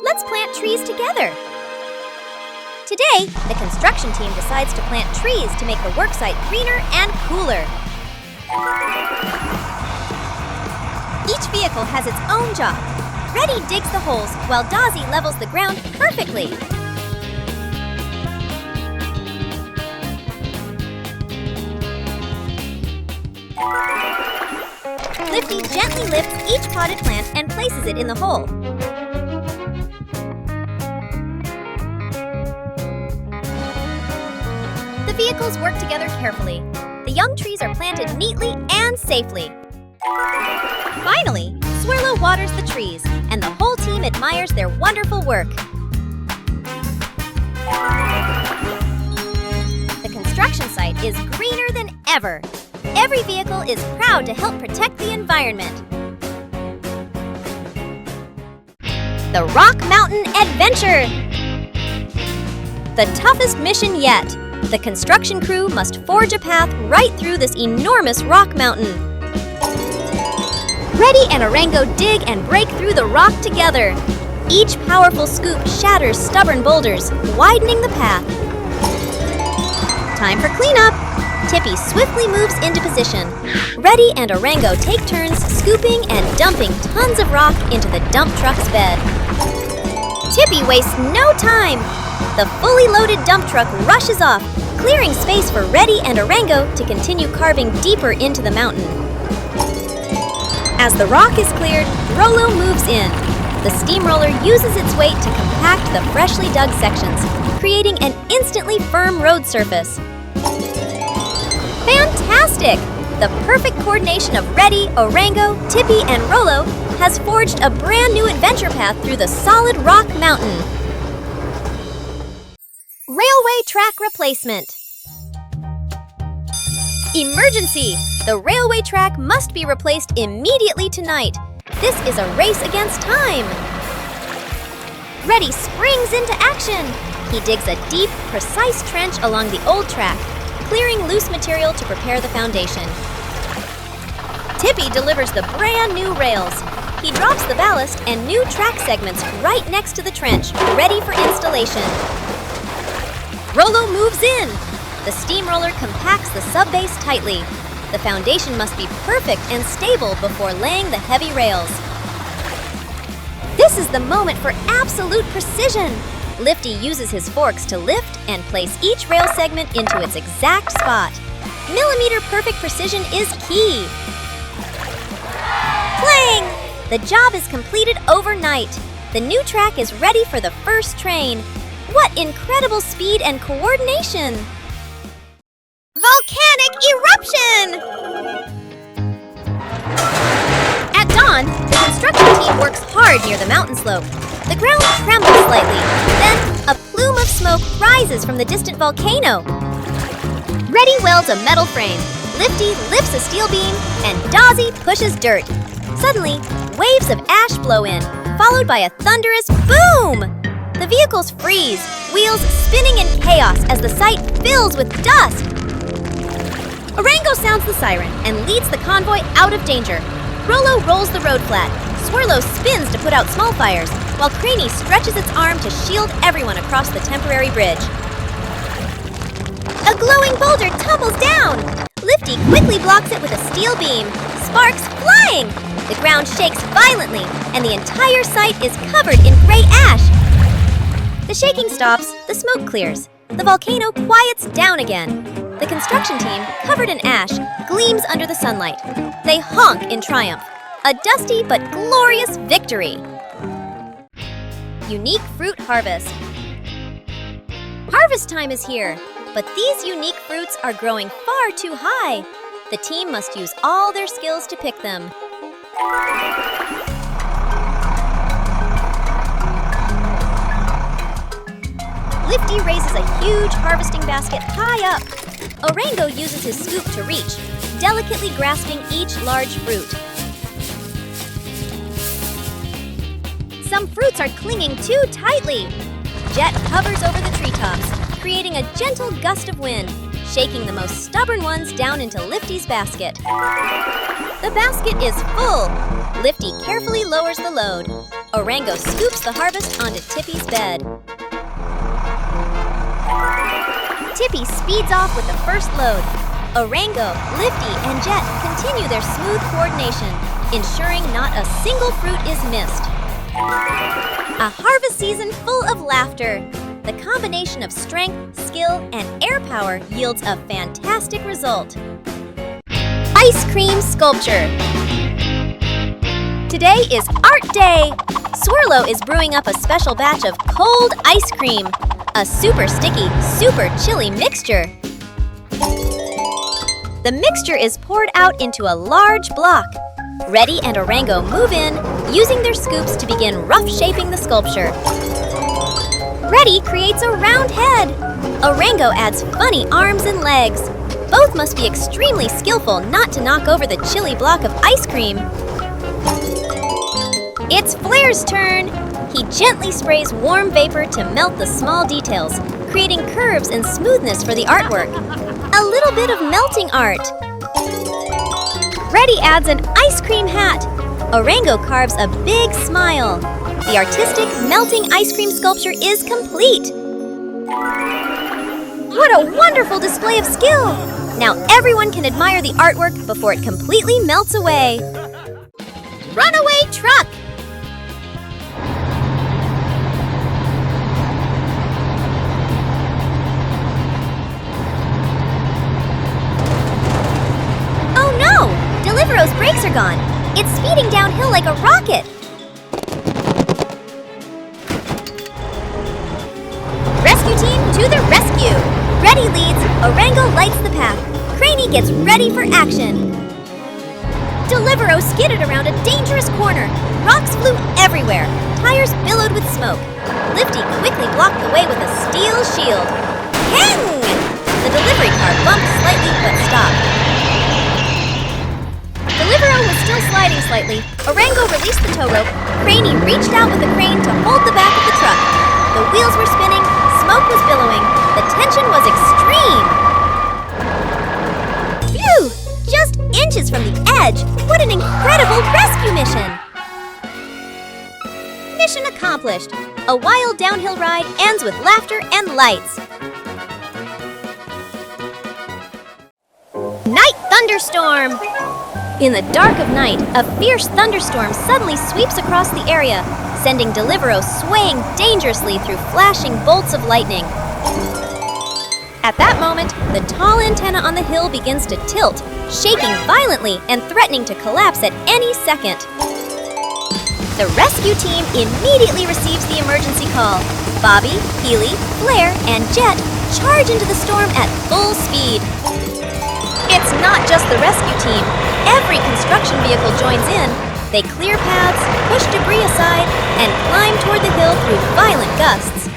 Let's plant trees together. Today, the construction team decides to plant trees to make the worksite greener and cooler. Each vehicle has its own job. Reddy digs the holes while Dazzy levels the ground perfectly. Lifty gently lifts each potted plant and places it in the hole. The vehicles work together carefully. The young trees are planted neatly and safely. Finally, Swirlo waters the trees, and the whole team admires their wonderful work. The construction site is greener than ever. Every vehicle is proud to help protect the environment. The Rock Mountain Adventure! The toughest mission yet. The construction crew must forge a path right through this enormous rock mountain. Reddy and Orango dig and break through the rock together. Each powerful scoop shatters stubborn boulders, widening the path. Time for cleanup. Tippy swiftly moves into position. Reddy and Orango take turns scooping and dumping tons of rock into the dump truck's bed. Tippy wastes no time. The fully loaded dump truck rushes off, clearing space for Reddy and Orango to continue carving deeper into the mountain. As the rock is cleared, Rollo moves in. The steamroller uses its weight to compact the freshly dug sections, creating an instantly firm road surface. Fantastic! The perfect coordination of Reddy, Orango, Tippy, and Rollo has forged a brand new adventure path through the solid rock mountain. Railway track replacement. Emergency! The railway track must be replaced immediately tonight. This is a race against time. Reddy springs into action. He digs a deep, precise trench along the old track, clearing loose material to prepare the foundation. Tippy delivers the brand new rails. He drops the ballast and new track segments right next to the trench, ready for installation. Rollo moves in. The steamroller compacts the subbase tightly. The foundation must be perfect and stable before laying the heavy rails. This is the moment for absolute precision. Lifty uses his forks to lift and place each rail segment into its exact spot. Millimeter-perfect precision is key. Clang! The job is completed overnight. The new track is ready for the first train. What incredible speed and coordination! Volcanic eruption! At dawn, the construction team works hard near the mountain slope. The ground trembles slightly. Then, a plume of smoke rises from the distant volcano. Reddy welds a metal frame. Lifty lifts a steel beam, and Dazzy pushes dirt. Suddenly, waves of ash blow in, followed by a thunderous boom! The vehicles freeze, wheels spinning in chaos as the site fills with dust. Orango sounds the siren and leads the convoy out of danger. Rollo rolls the road flat. Swirlo spins to put out small fires, while Craney stretches its arm to shield everyone across the temporary bridge. A glowing boulder tumbles down! Lifty quickly blocks it with a steel beam. Sparks flying! The ground shakes violently, and the entire site is covered in gray ash. The shaking stops, the smoke clears. The volcano quiets down again. The construction team, covered in ash, gleams under the sunlight. They honk in triumph. A dusty but glorious victory. Unique fruit harvest. Harvest time is here, but these unique fruits are growing far too high. The team must use all their skills to pick them. Lifty raises a huge harvesting basket high up. Orango uses his scoop to reach, delicately grasping each large fruit. Some fruits are clinging too tightly. Jet hovers over the treetops, creating a gentle gust of wind, shaking the most stubborn ones down into Lifty's basket. The basket is full. Lifty carefully lowers the load. Orango scoops the harvest onto Tippy's bed. Tippy speeds off with the first load. Orango, Lifty, and Jet continue their smooth coordination, ensuring not a single fruit is missed. A harvest season full of laughter. The combination of strength, skill, and air power yields a fantastic result. Ice cream sculpture. Today is Art Day! Swirlo is brewing up a special batch of cold ice cream, a super sticky, super chilly mixture. The mixture is poured out into a large block. Reddy and Orango move in, using their scoops to begin rough shaping the sculpture. Reddy creates a round head. Orango adds funny arms and legs. Both must be extremely skillful not to knock over the chilly block of ice cream. It's Flair's turn! He gently sprays warm vapor to melt the small details, creating curves and smoothness for the artwork. A little bit of melting art. Reddy adds an ice cream hat. Orango carves a big smile. The artistic melting ice cream sculpture is complete. What a wonderful display of skill! Now everyone can admire the artwork before it completely melts away. Runaway truck! Deliverow's brakes are gone. It's speeding downhill like a rocket. Rescue team to the rescue! Reddy leads, Orango lights the path. Craney gets ready for action. Deliverow skidded around a dangerous corner. Rocks flew everywhere. Tires billowed with smoke. Lifty quickly blocked the way with a steel shield. Hang! The delivery car bumped slightly but stopped. Deliverow's was still sliding slightly. Orango released the tow rope. Craney reached out with a crane to hold the back of the truck. The wheels were spinning, smoke was billowing. The tension was extreme. Phew! Just inches from the edge. What an incredible rescue mission! Mission accomplished. A wild downhill ride ends with laughter and lights. Night thunderstorm! In the dark of night, a fierce thunderstorm suddenly sweeps across the area, sending Deliverow swaying dangerously through flashing bolts of lightning. At that moment, the tall antenna on the hill begins to tilt, shaking violently and threatening to collapse at any second. The rescue team immediately receives the emergency call. Bobby, Healy, Flair, and Jet charge into the storm at full speed. It's not just the rescue team. Every construction vehicle joins in. They clear paths, push debris aside, and climb toward the hill through violent gusts.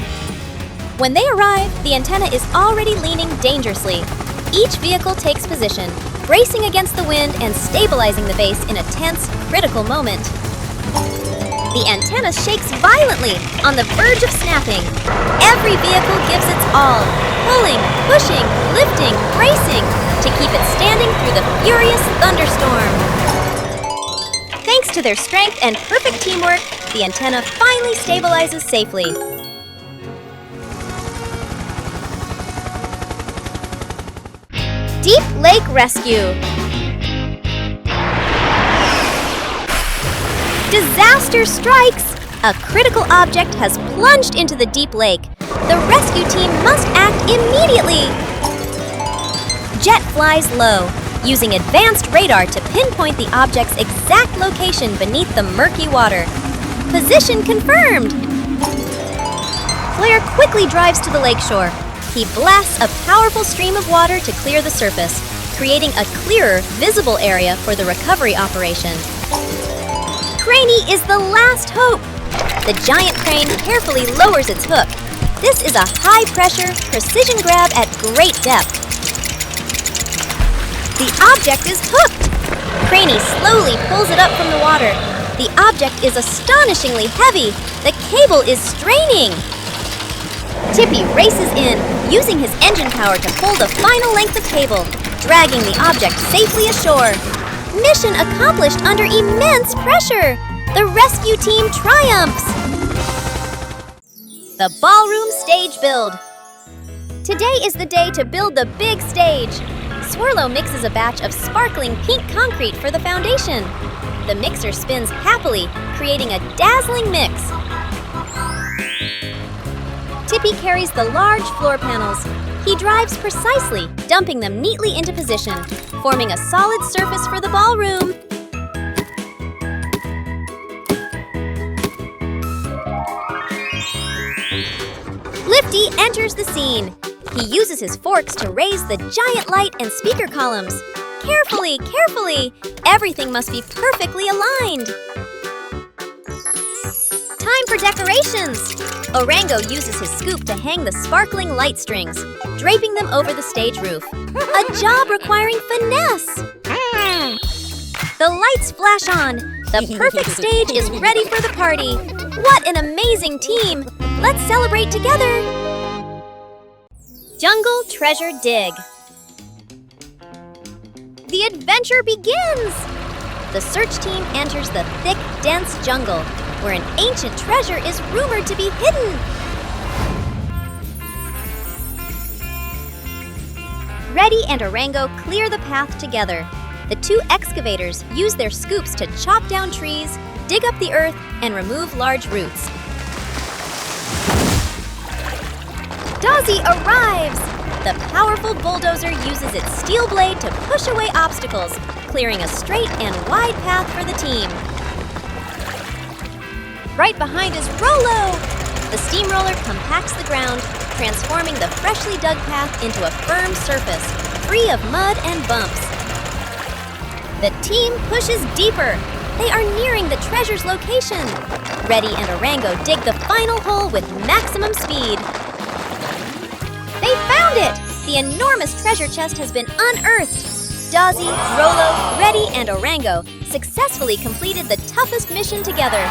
When they arrive, the antenna is already leaning dangerously. Each vehicle takes position, bracing against the wind and stabilizing the base in a tense, critical moment. The antenna shakes violently, on the verge of snapping. Every vehicle gives its all, pulling, pushing, lifting, bracing, to keep it standing through the furious thunderstorm. Thanks to their strength and perfect teamwork, the antenna finally stabilizes safely. Deep Lake Rescue. Disaster strikes! A critical object has plunged into the deep lake. The rescue team must act immediately. Jet flies low, using advanced radar to pinpoint the object's exact location beneath the murky water. Position confirmed! Flair quickly drives to the lakeshore. He blasts a powerful stream of water to clear the surface, creating a clearer, visible area for the recovery operation. Craney is the last hope! The giant crane carefully lowers its hook. This is a high-pressure, precision grab at great depth. The object is hooked! Craney slowly pulls it up from the water. The object is astonishingly heavy. The cable is straining. Tippy races in, using his engine power to pull the final length of cable, dragging the object safely ashore. Mission accomplished under immense pressure! The rescue team triumphs! The Ballroom stage build. Today is the day to build the big stage. Swirlo mixes a batch of sparkling pink concrete for the foundation. The mixer spins happily, creating a dazzling mix. Tippy carries the large floor panels. He drives precisely, dumping them neatly into position, forming a solid surface for the ballroom. Lifty enters the scene. He uses his forks to raise the giant light and speaker columns. Carefully, carefully! Everything must be perfectly aligned. Time for decorations! Orango uses his scoop to hang the sparkling light strings, draping them over the stage roof. A job requiring finesse! The lights flash on. The perfect stage is ready for the party. What an amazing team! Let's celebrate together! Jungle Treasure Dig. The adventure begins! The search team enters the thick, dense jungle, where an ancient treasure is rumored to be hidden. Reddy and Orango clear the path together. The two excavators use their scoops to chop down trees, dig up the earth, and remove large roots. Dazzy arrives! The powerful bulldozer uses its steel blade to push away obstacles, clearing a straight and wide path for the team. Right behind is Rolo! The steamroller compacts the ground, transforming the freshly dug path into a firm surface, free of mud and bumps. The team pushes deeper. They are nearing the treasure's location. Reddy and Orango dig the final hole with maximum speed. They found it! The enormous treasure chest has been unearthed. Dazzy, Rolo, Reddy, and Orango successfully completed the toughest mission together.